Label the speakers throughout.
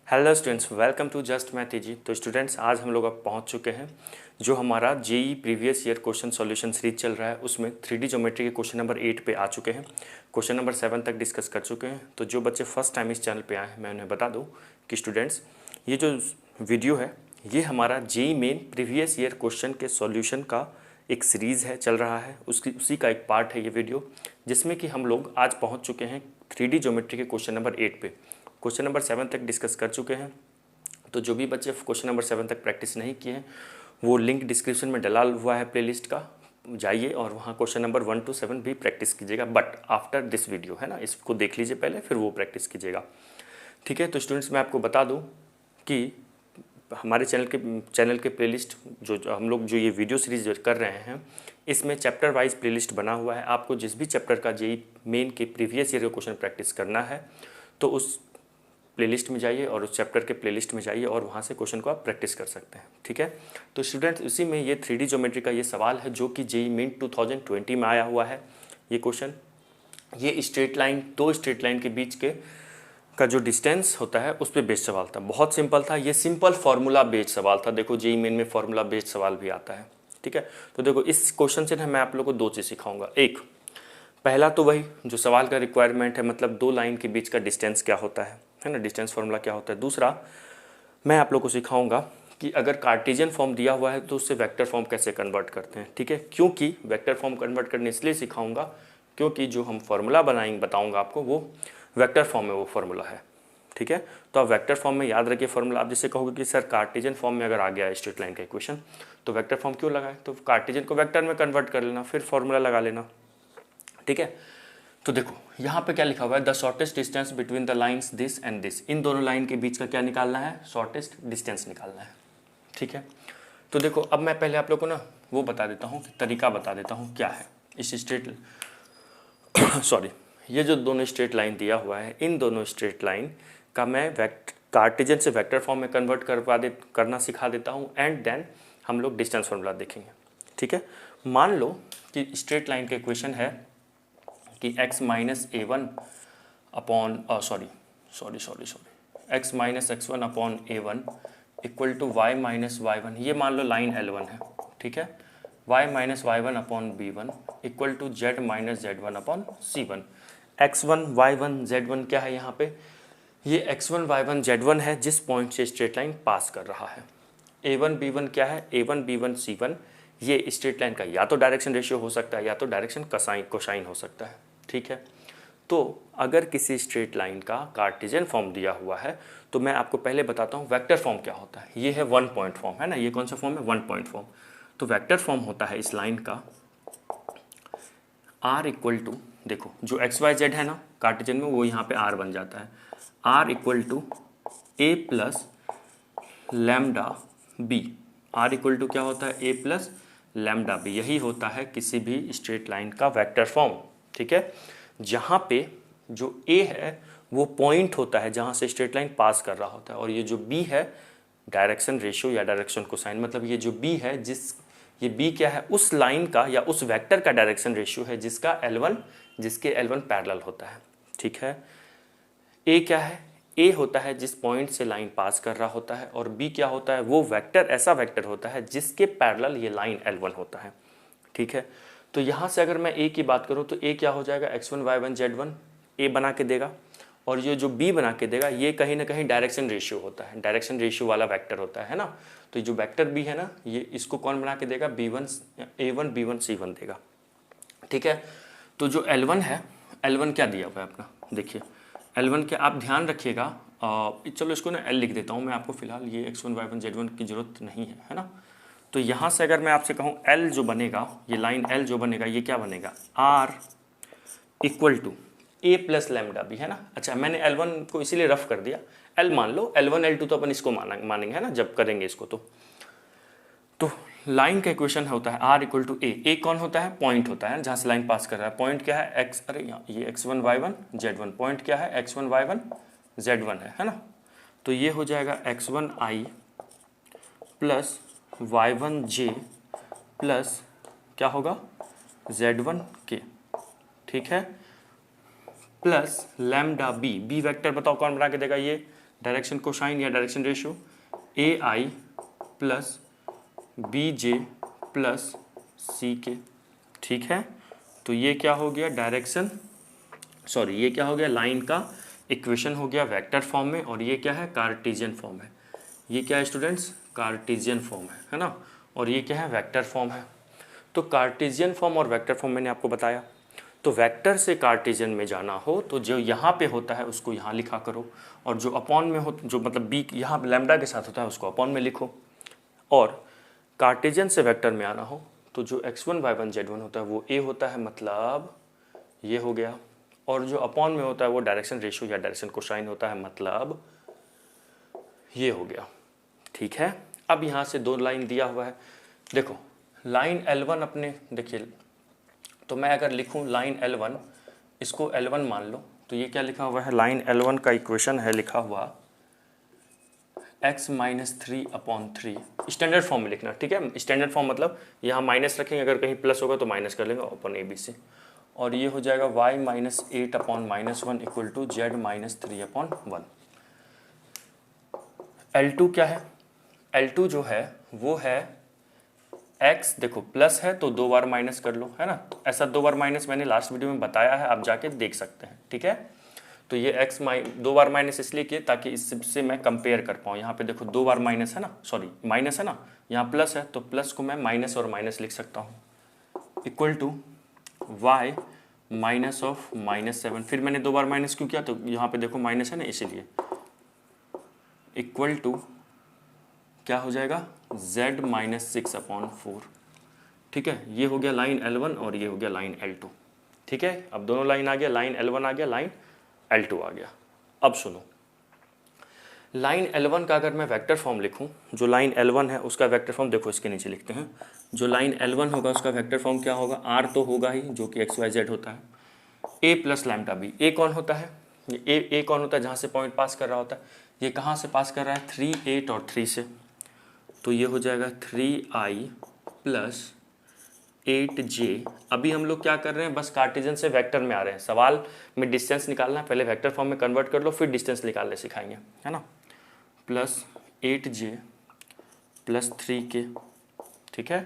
Speaker 1: Hello students, welcome to just math easy. तो students, आज हम लोग अब पहुंच चुके हैं जो हमारा JEE previous year question solution series चल रहा है, उसमें 3D ज्योमेट्री के क्वेश्चन नंबर 8 पे आ चुके हैं। क्वेश्चन नंबर 7 तक डिस्कस कर चुके हैं। तो जो बच्चे फर्स्ट टाइम इस चैनल पे आए हैं, मैं उन्हें बता दूँ कि स्टूडेंट्स, ये जो वीडियो है ये हमारा JEE main previous year question के सॉल्यूशन का एक सीरीज़ है, चल रहा है। उसी का एक पार्ट है ये वीडियो, जिसमें कि हम लोग आज पहुँच चुके हैं 3D ज्योमेट्री के क्वेश्चन नंबर 8 पे। क्वेश्चन नंबर 7 तक डिस्कस कर चुके हैं। तो जो भी बच्चे क्वेश्चन नंबर 7 तक प्रैक्टिस नहीं किए हैं, वो लिंक डिस्क्रिप्शन में डला हुआ है प्लेलिस्ट का, जाइए और वहाँ क्वेश्चन नंबर 1 to 7 भी प्रैक्टिस कीजिएगा। बट आफ्टर दिस वीडियो है ना, इसको देख लीजिए पहले, फिर वो प्रैक्टिस कीजिएगा। ठीक है। तो स्टूडेंट्स, मैं आपको बता दूँ कि हमारे चैनल के प्लेलिस्ट जो हम लोग जो ये वीडियो सीरीज कर रहे हैं, इसमें चैप्टर वाइज प्लेलिस्ट बना हुआ है। आपको जिस भी चैप्टर का जेई मेन के प्रीवियस ईयर का क्वेश्चन प्रैक्टिस करना है, तो उस प्लेलिस्ट में जाइए और उस चैप्टर के प्लेलिस्ट में जाइए और वहाँ से क्वेश्चन को आप प्रैक्टिस कर सकते हैं। ठीक है। तो स्टूडेंट्स, इसी में ये 3D ज्योमेट्री का ये सवाल है जो कि जेई मेन 2020 में आया हुआ है। ये क्वेश्चन, ये स्ट्रेट लाइन, दो स्ट्रेट लाइन के बीच के का जो डिस्टेंस होता है उस पर बेस्ड सवाल था। बहुत सिंपल था, ये सिंपल फार्मूला बेस्ड सवाल था। देखो, जेई मेन में फार्मूला बेस्ड सवाल भी आता है। ठीक है। तो देखो, इस क्वेश्चन से ना मैं आप लोग को दो चीज़ सिखाऊंगा। एक, पहला तो वही जो सवाल का रिक्वायरमेंट है, मतलब दो लाइन के बीच का डिस्टेंस क्या होता है ना, डिस्टेंस फार्मूला क्या होता है। दूसरा, मैं आप लोग को सिखाऊंगा कि अगर कार्टेशियन फॉर्म दिया हुआ है तो उससे वेक्टर फॉर्म कैसे कन्वर्ट करते हैं। ठीक है। क्योंकि वेक्टर फॉर्म कन्वर्ट करने इसलिए सिखाऊंगा क्योंकि जो हम फार्मूला बताऊंगा आपको, वो वेक्टर फॉर्म में वो फार्मूला है। ठीक है। तो आप वेक्टर फॉर्म में याद रखिए फार्मूला। आप जैसे कहोगे कि सर कार्टेशियन फॉर्म में अगर आ गया है स्ट्रेट लाइन का इक्वेशन, तो वेक्टर फॉर्म क्यों लगाए, तो कार्टेशियन को वेक्टर में कन्वर्ट कर लेना, फिर फार्मूला लगा लेना। ठीक है। तो देखो, यहाँ पे क्या लिखा हुआ है, the shortest distance between the lines this and this. इन दोनों लाइन के बीच का क्या निकालना है, शॉर्टेस्ट डिस्टेंस निकालना है। ठीक है। तो देखो, अब मैं पहले आप लोग को ना वो बता देता हूँ, तरीका बता देता हूँ क्या है इस स्ट्रेट सॉरी, ये जो दोनों स्ट्रेट लाइन दिया हुआ है, इन दोनों स्ट्रेट लाइन का मैं कार्टेशियन से वेक्टर फॉर्म में कन्वर्ट करना सिखा देता हूँ, एंड देन हम लोग डिस्टेंस फॉर्मूला देखेंगे। ठीक है। मान लो कि स्ट्रेट लाइन का इक्वेशन है कि x minus A one upon X minus X one upon A one equal to Y minus Y one. ये मान लो लाइन L1 है। ठीक है। y minus Y one upon B one equal to Z minus Z one upon C one. X one Y one Z one क्या है यहाँ पे, ये x1 y1 z1 है जिस पॉइंट से स्ट्रेट लाइन पास कर रहा है। a1 b1 क्या है, a1 b1 c1, ये स्ट्रेट लाइन का या तो डायरेक्शन रेशियो हो सकता है या तो डायरेक्शन कोसाइन हो सकता है। ठीक है। तो अगर किसी स्ट्रेट लाइन का कार्टेशियन फॉर्म दिया हुआ है, तो मैं आपको पहले बताता हूँ वेक्टर फॉर्म क्या होता है। ये है वन पॉइंट फॉर्म, है ना। ये कौन सा फॉर्म है, वन पॉइंट फॉर्म। तो वेक्टर फॉर्म होता है इस लाइन का r इक्वल टू, देखो जो एक्स वाई जेड है ना कार्टेशियन में, वो यहाँ पे r बन जाता है। r equal to a plus lambda B. r equal to क्या होता है, a प्लस लैम्डा बी। यही होता है किसी भी स्ट्रेट लाइन का वेक्टर फॉर्म। ठीक है। जहाँ पे जो a है वो पॉइंट होता है जहाँ से स्ट्रेट लाइन पास कर रहा होता है, और ये जो b है डायरेक्शन रेशियो या डायरेक्शन कोसाइन, मतलब ये जो b है, ये b क्या है, उस लाइन का या उस वेक्टर का डायरेक्शन रेशियो है जिसके L1 पैरेलल होता है। ठीक है। a क्या है, a होता है जिस पॉइंट से लाइन पास कर रहा होता है, और b क्या होता है, वो वेक्टर ऐसा वेक्टर होता है जिसके पैरेलल ये लाइन L1 होता है। ठीक है। तो यहाँ से अगर मैं a की बात करूँ तो a क्या हो जाएगा, x1 y1 z1 a बना के देगा, और ये जो b बना के देगा ये कहीं ना कहीं डायरेक्शन रेशियो होता है, डायरेक्शन रेशियो वाला वेक्टर होता है ना। तो जो वेक्टर b है ना, ये इसको कौन बना के देगा, b1 a1 b1 c1 देगा। ठीक है। तो जो L1 है, L1 क्या दिया हुआ है अपना, देखिए L1 क्या, आप ध्यान रखिएगा। चलो इसको ना L लिख देता हूँ मैं आपको फिलहाल, ये x1 y1 z1 की जरूरत नहीं है ना। तो यहाँ से अगर मैं आपसे कहूँ L जो बनेगा, ये लाइन L जो बनेगा, ये क्या बनेगा, R equal to a plus lambda B, है ना। अच्छा, मैंने L1 को इसीलिए रफ कर दिया, L मान लो, L1 L2 तो अपन इसको मानेंगे, है ना, जब करेंगे इसको। तो लाइन का इक्वेशन होता है R इक्वल टू a कौन होता है, पॉइंट होता है जहाँ से लाइन पास कर रहा है। पॉइंट क्या है, x, अरे ये x1 y1 z1, पॉइंट क्या है, x1 y1 z1 है ना। तो ये हो जाएगा x1 i plus y1 j plus क्या होगा, z1 k। ठीक है। Plus lambda B, B vector बताओ कौन बना के देगा, ये डायरेक्शन कोसाइन या direction ratio A I plus B J plus C K, ठीक है। तो ये क्या हो गया डायरेक्शन, सॉरी ये क्या हो गया लाइन का इक्वेशन हो गया वेक्टर फॉर्म में, और ये क्या है कार्टेशियन फॉर्म है। ये क्या है स्टूडेंट्स कार्टेशियन फॉर्म है ना, और ये क्या है वेक्टर फॉर्म है। तो कार्टेशियन फॉर्म और वेक्टर फॉर्म मैंने आपको बताया। तो वेक्टर से कार्टेशियन में जाना हो तो जो यहाँ पे होता है उसको यहाँ लिखा करो, और जो अपॉन में हो जो मतलब बी यहाँ लैम्डा के साथ होता है उसको अपॉन में लिखो। और कार्टेशियन से वेक्टर में आना हो तो जो x1 y1 z1 होता है वो a होता है, मतलब ये हो गया। और जो अपॉन में होता है वो डायरेक्शन रेशियो या डायरेक्शन कोसाइन होता है, मतलब ये हो गया, ठीक है। अब यहाँ से दो लाइन दिया हुआ है, देखो लाइन L1 अपने देखिए, तो मैं अगर लिखूँ लाइन L1, इसको L1 मान लो, तो ये क्या लिखा हुआ है लाइन L1 का इक्वेशन है लिखा हुआ x माइनस 3/3, स्टैंडर्ड फॉर्म में लिखना, ठीक है। स्टैंडर्ड फॉर्म मतलब यहाँ माइनस रखेंगे, अगर कहीं प्लस होगा तो माइनस कर लेंगे अपॉन ए बी से, और ये हो जाएगा y minus 8/-1 equal to z minus 3/1। L2 क्या है, L2 जो है वो है x, देखो प्लस है तो 2 बार माइनस कर लो, है ना। ऐसा 2 बार माइनस मैंने लास्ट वीडियो में बताया है, आप जाके देख सकते हैं, ठीक है। तो ये x 2 बार माइनस इसलिए किए ताकि इससे मैं कंपेयर कर पाऊँ। यहाँ पे देखो 2 बार माइनस है ना, सॉरी माइनस है ना, यहाँ प्लस है तो प्लस को मैं माइनस और माइनस लिख सकता हूँ, equal to y minus of -7। फिर मैंने 2 बार माइनस क्यों किया, तो यहाँ पे देखो माइनस है ना इसीलिए, इक्वल टू क्या हो जाएगा z माइनस 6/4, ठीक है। ये हो गया लाइन L1 और ये हो गया लाइन L2, ठीक है। अब दोनों लाइन आ गया, लाइन L1 आ गया, लाइन L2 आ गया। अब सुनो, लाइन L1 का अगर मैं वेक्टर फॉर्म लिखूं, जो लाइन L1 है उसका वेक्टर फॉर्म देखो इसके नीचे लिखते हैं। जो लाइन L1 होगा उसका वेक्टर फॉर्म क्या होगा, R तो होगा ही जो कि XYZ होता है, A plus lambda B. A कौन होता है, ये A कौन होता है जहाँ से पॉइंट पास कर रहा होता है, ये कहाँ से पास कर रहा है 3, 8 और 3 से, तो ये हो जाएगा 3i प्लस 8j। अभी हम लोग क्या कर रहे हैं, बस कार्टेशियन से वेक्टर में आ रहे हैं। सवाल में डिस्टेंस निकालना है, पहले वेक्टर फॉर्म में कन्वर्ट कर लो फिर डिस्टेंस निकालने सिखाएंगे, है ना। प्लस 8j प्लस 3k, ठीक है,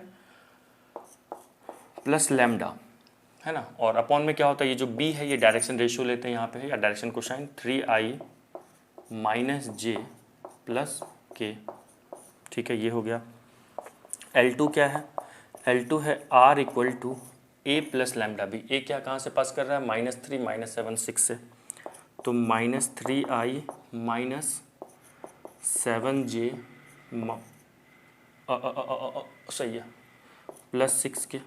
Speaker 1: प्लस लैम्डा, है ना। और अपॉन में क्या होता है, ये जो b है ये डायरेक्शन रेशियो लेते हैं यहाँ पे, या direction cosine 3i minus j plus k, ठीक है। ये हो गया। L2 क्या है, L2 है R equal to A plus lambda B. A क्या कहाँ से पास कर रहा है, -3 -7 6 से, तो -3i माइनस 7j सही है प्लस 6 के,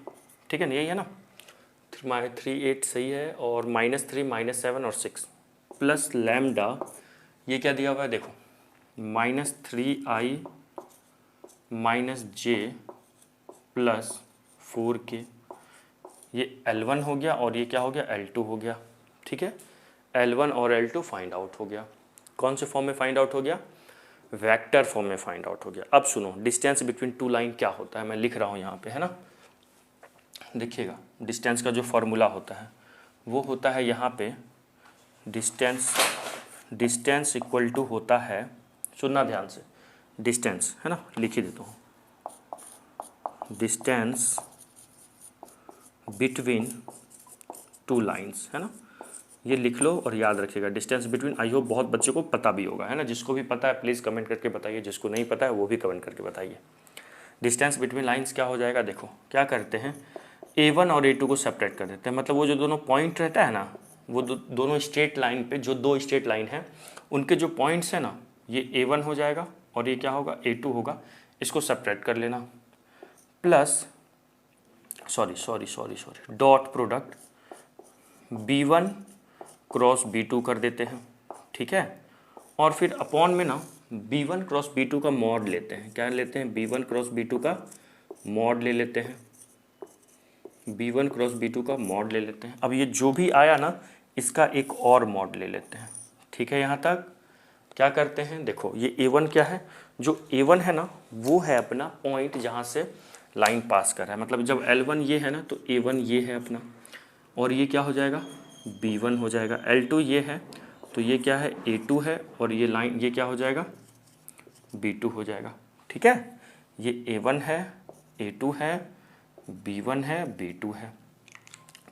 Speaker 1: ठीक है ना, यही है ना। 3 8 सही है, और -3 -7 और 6 प्लस लैम्डा, ये क्या दिया हुआ है देखो, -3i minus j plus 4k। ये L1 हो गया और ये क्या हो गया L2 हो गया, ठीक है। L1 और L2 फाइंड आउट हो गया। कौन से फॉर्म में फाइंड आउट हो गया, वेक्टर फॉर्म में फाइंड आउट हो गया। अब सुनो डिस्टेंस बिटवीन टू लाइन क्या होता है, मैं लिख रहा हूँ यहाँ पे, है ना। देखिएगा डिस्टेंस का जो फॉर्मूला होता है वो होता है यहाँ पे डिस्टेंस इक्वल टू होता है, सुनना ध्यान से, डिस्टेंस है ना, लिख ही देता हूँ, डिस्टेंस बिटवीन टू लाइंस, है ना। ये लिख लो और याद रखिएगा डिस्टेंस बिटवीन। आई होप बहुत बच्चों को पता भी होगा, है ना। जिसको भी पता है प्लीज़ कमेंट करके बताइए, जिसको नहीं पता है वो भी कमेंट करके बताइए। डिस्टेंस बिटवीन लाइंस क्या हो जाएगा, देखो क्या करते हैं, A1 और A2 को सेपरेट कर देते हैं। मतलब वो जो दोनों पॉइंट रहता है ना, वो दोनों स्ट्रेट लाइन पे जो दो स्ट्रेट लाइन है उनके जो पॉइंट्स हैं ना, ये A1 हो जाएगा और ये क्या होगा A2 होगा, इसको सेपरेट कर लेना। Plus sorry dot product B1 cross B2 कर देते हैं, ठीक है। और फिर अपॉन में ना B1 क्रॉस B2 का मॉड लेते हैं। क्या लेते हैं, B1 क्रॉस B2 का मॉड ले लेते हैं, B1 क्रॉस B2 का मॉड ले लेते हैं। अब ये जो भी आया ना इसका एक और मॉड ले लेते हैं, ठीक है। यहाँ तक क्या करते हैं, देखो ये A1 क्या है, जो A1 है ना वो है अपना पॉइंट जहाँ से लाइन पास कर रहा है। मतलब जब L1 ये है ना तो A1 ये है अपना, और ये क्या हो जाएगा B1 हो जाएगा। L2 ये है तो ये क्या है, A2 है, और ये लाइन ये क्या हो जाएगा, B2 हो जाएगा। ठीक है, ये A1 है, A2 है, B1 है, B2 है।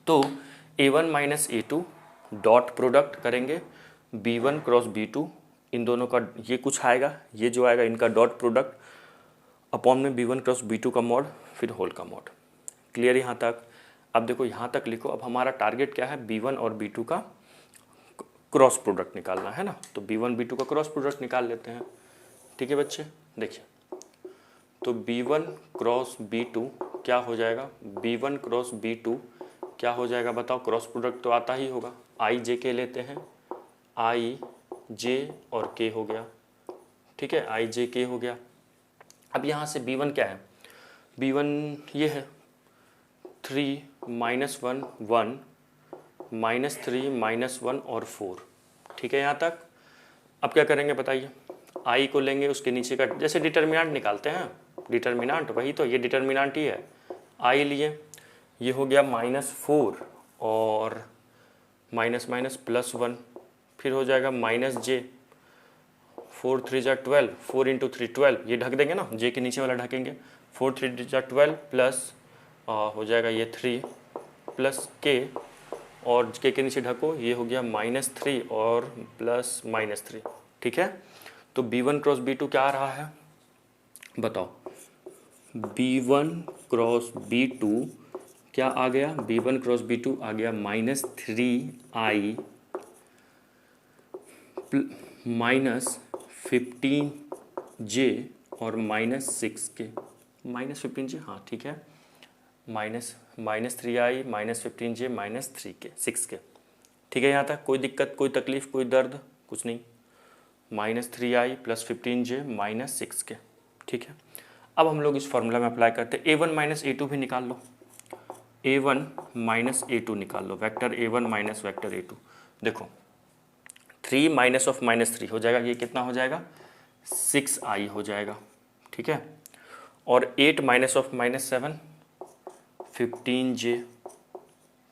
Speaker 1: तो A1 minus A2 dot product करेंगे, B1 क्रॉस B2, इन दोनों का ये कुछ आएगा, ये जो आएगा इनका डॉट प्रोडक्ट अपॉन में B1 क्रॉस B2 का मॉड, फिर होल का मॉड। क्लियर यहाँ तक? अब देखो यहाँ तक लिखो। अब हमारा टारगेट क्या है, B1 और B2 का क्रॉस प्रोडक्ट निकालना है ना, तो B1 B2 का क्रॉस प्रोडक्ट निकाल लेते हैं। ठीक है बच्चे, देखिए तो B1 क्रॉस B2 क्या हो जाएगा, B1 क्रॉस B2 क्या हो जाएगा बताओ, क्रॉस प्रोडक्ट तो आता ही होगा, आई जे के लेते हैं, आई जे और के हो गया। ठीक है, आई जे के हो गया। अब यहाँ से B1 क्या है, B1 ये है 3 माइनस 1 1 माइनस 3 माइनस 1 और 4। ठीक है यहाँ तक। अब क्या करेंगे बताइए, आई को लेंगे, उसके नीचे का जैसे डिटर्मिनेंट निकालते हैं, डिटर्मिनेंट वही तो, ये डिटर्मिनेंट ही है, आई लिए, ये हो गया -4 और माइनस माइनस +1, फिर हो जाएगा -j, 4 3 जा 12, 4 इंटू 3 12, ये ढक देंगे ना, जे के नीचे वाला ढकेंगे, 4 3 जा 12 प्लस हो जाएगा ये 3 प्लस के, और के नीचे ढको, ये हो गया -3 और प्लस -3। ठीक है, तो B1 क्रॉस B2 क्या आ रहा है बताओ, B1 क्रॉस B2 क्या आ गया, B1 क्रॉस B2 आ गया -3i -15j और -6k, -15j, हाँ ठीक है, -3i -15j -3k 6k। ठीक है यहाँ तक, कोई दिक्कत, कोई तकलीफ, कोई दर्द, कुछ नहीं, -3i + 15j -6k। ठीक है, अब हम लोग इस फॉर्मूला में अप्लाई करते हैं, A1 माइनस A2 भी निकाल लो, A1 माइनस A2 निकाल लो, vector A1 minus vector A2। देखो 3 माइनस ऑफ -3 हो जाएगा, ये कितना हो जाएगा, 6i हो जाएगा। ठीक है, और 8 माइनस ऑफ -7 15j।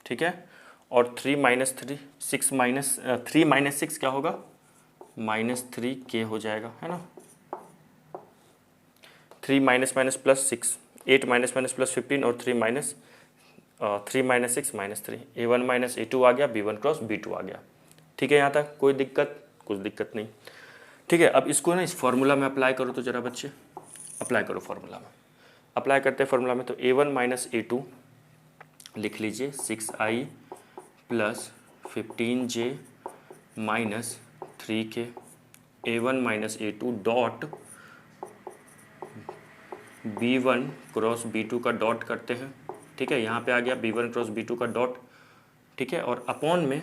Speaker 1: ठीक है, और 3 माइनस 3 6 माइनस 3 माइनस 6 क्या होगा, -3k हो जाएगा, है ना। 3 माइनस माइनस +6, 8 माइनस माइनस +15 और 3 माइनस 6 -3, A1 माइनस A2 आ गया, B1 क्रॉस B2 आ गया। ठीक है यहाँ तक, कोई दिक्कत, कुछ दिक्कत नहीं। ठीक है, अब इसको ना इस फॉर्मूला में अप्लाई करो, तो ज़रा बच्चे अप्लाई करो फॉर्मूला में। अप्लाई करते हैं फॉर्मूला में, तो A1 माइनस A2 लिख लीजिए, 6i + 15j -3k, A1 minus A2 dot B1 cross B2 का डॉट करते हैं। ठीक है, यहाँ पे आ गया B1 क्रॉस B2 का डॉट। ठीक है, और अपॉन में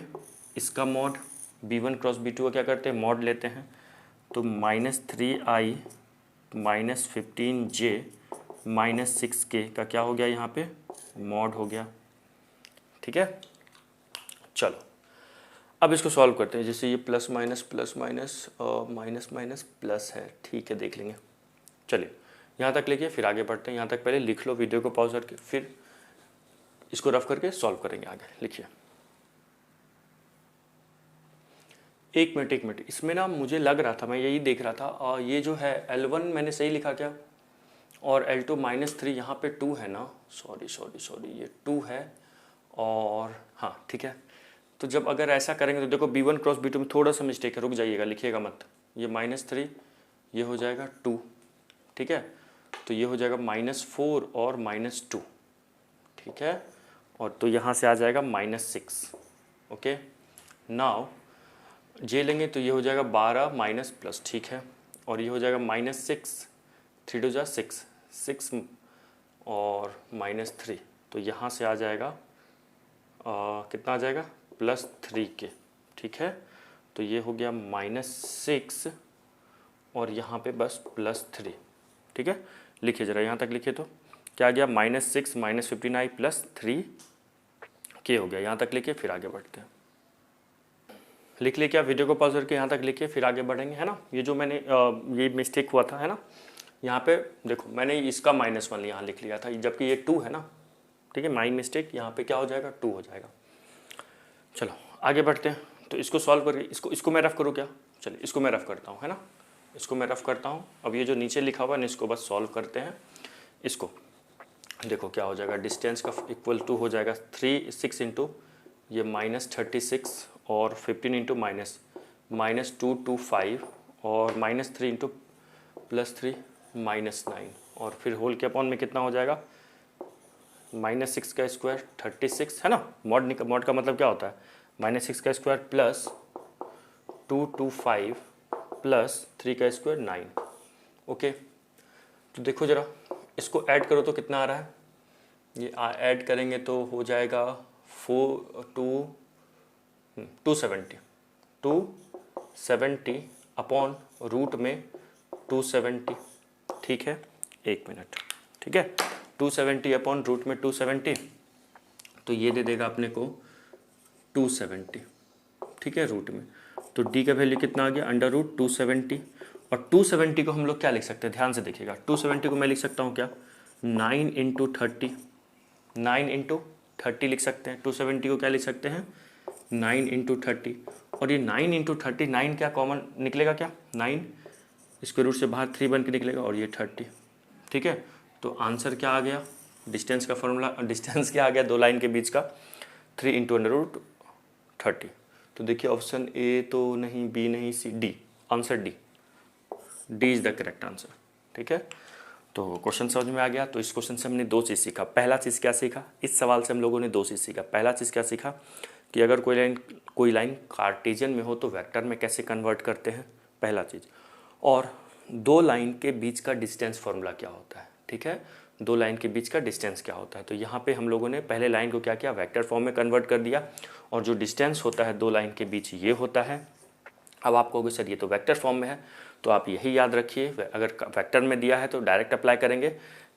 Speaker 1: इसका मॉड, B1 क्रॉस B2 का क्या करते हैं, मॉड लेते हैं, तो -3i -15j -6k का क्या हो गया, यहाँ पे मॉड हो गया। ठीक है, चलो अब इसको सॉल्व करते हैं, जैसे ये plus minus minus minus plus है। ठीक है, देख लेंगे, चलिए यहाँ तक लिखिए, फिर आगे बढ़ते हैं। यहाँ तक पहले लिख लो, वीडियो को पॉज करके, फिर इसको रफ करके सॉल्व करेंगे आगे। लिखिए, एक मिनट, इसमें ना मुझे लग रहा था, मैं यही देख रहा था, ये जो है L1 मैंने सही लिखा क्या, और L2 -3 यहाँ पे 2 है ना, सॉरी ये 2 है, और हाँ ठीक है। तो जब अगर ऐसा करेंगे तो देखो B1 क्रॉस B2 में थोड़ा सा मिस्टेक है, रुक जाइएगा, लिखिएगा मत, ये -3 ये हो जाएगा 2। ठीक है, तो ये हो जाएगा -4 और -2। ठीक है, और तो यहाँ से आ जाएगा -6। ओके, नाउ जे लेंगे तो ये हो जाएगा 12 माइनस प्लस। ठीक है, और ये हो जाएगा -6, 3 2 जा 6 6 और -3, तो यहाँ से आ जाएगा कितना आ जाएगा, +3k। ठीक है, तो ये हो गया -6 और यहाँ पे बस +3। ठीक है, लिखिए ज़रा, यहाँ तक लिखिए, तो क्या आ गया, -6 -15i +3k हो गया। यहाँ तक लिखिए, फिर आगे बढ़ते हैं। लिख लिया क्या, वीडियो को पॉज करके यहाँ तक लिखिए, फिर आगे बढ़ेंगे, है ना। ये जो मैंने ये मिस्टेक हुआ था, है ना, यहाँ पे देखो मैंने इसका -1 यहाँ लिख लिया था, जबकि ये 2 है ना। ठीक है, माई मिस्टेक, यहाँ पे क्या हो जाएगा, 2 हो जाएगा। चलो आगे बढ़ते हैं। तो इसको सॉल्व करके इसको मैं रफ करूँ क्या? चलिए इसको मैं रफ करता हूँ, है ना, इसको मैं रफ करता हूँ। अब ये जो नीचे लिखा हुआ है इसको बस सॉल्व करते हैं। इसको देखो क्या हो जाएगा, डिस्टेंस का इक्वल टू हो जाएगा 6 इंटू ये -36 और 15 इंटू -2 to 5 और -3 इंटू +3 -9 और फिर होल के अपॉन में कितना हो जाएगा, -6 का स्क्वायर 36, है ना। मॉड का मतलब क्या होता है, -6 का स्क्वायर प्लस 2 to 5 प्लस 3 का स्क्वायर 9। ओके, तो देखो ज़रा इसको ऐड करो तो कितना आ रहा है, ये ऐड करेंगे तो हो जाएगा 270 अपॉन रूट में 270। ठीक है, एक मिनट, ठीक है, 270 अपॉन रूट में 270, तो ये दे देगा अपने को 270। ठीक है, रूट में तो d का वैल्यू कितना आ गया, √270। और 270 को हम लोग क्या लिख सकते हैं, ध्यान से देखिएगा, 270 को मैं लिख सकता हूँ क्या, 9 इंटू 30, 9 इंटू 30 लिख सकते हैं। 270 को क्या लिख सकते हैं, 9 इंटू 30। और ये 9 इंटू 30, 9 क्या कॉमन निकलेगा क्या, 9 इसके रूट से बाहर 3 बन के निकलेगा और ये 30। ठीक है, तो आंसर क्या आ गया, डिस्टेंस का फॉर्मूला, डिस्टेंस क्या आ गया दो लाइन के बीच का, 3 इंटू √30। तो देखिए ऑप्शन ए तो नहीं, बी नहीं, C, D, answer D is the correct answer. ठीक है, तो क्वेश्चन समझ में आ गया। तो इस क्वेश्चन से हमने दो चीज़ सीखा। पहला चीज़ क्या सीखा, इस सवाल से हम लोगों ने दो चीज़ सीखा। पहला चीज़ क्या सीखा कि अगर कोई लाइन कार्टेशियन में हो तो वेक्टर में कैसे कन्वर्ट करते हैं, पहला चीज़। और दो लाइन के बीच का डिस्टेंस फार्मूला क्या होता है। ठीक है, दो लाइन के बीच का डिस्टेंस क्या होता है। तो यहाँ पे हम लोगों ने पहले लाइन को क्या किया, वेक्टर फॉर्म में कन्वर्ट कर दिया, और जो डिस्टेंस होता है दो लाइन के बीच ये होता है। अब आप कहोगे सर ये तो वेक्टर फॉर्म में है, तो आप यही याद रखिए, अगर वेक्टर में दिया है तो डायरेक्ट अप्लाई करेंगे,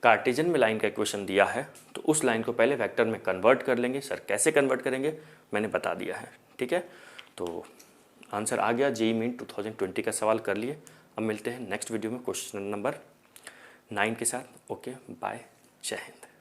Speaker 1: कार्टेशियन में लाइन का इक्वेशन दिया है तो उस लाइन को पहले वेक्टर में कन्वर्ट कर लेंगे। सर कैसे कन्वर्ट करेंगे मैंने बता दिया है। ठीक है, तो आंसर आ गया, जेईई मेन 2020 का सवाल कर लिए। अब मिलते हैं नेक्स्ट वीडियो में क्वेश्चन नंबर 9 के साथ। ओके बाय, जय हिंद।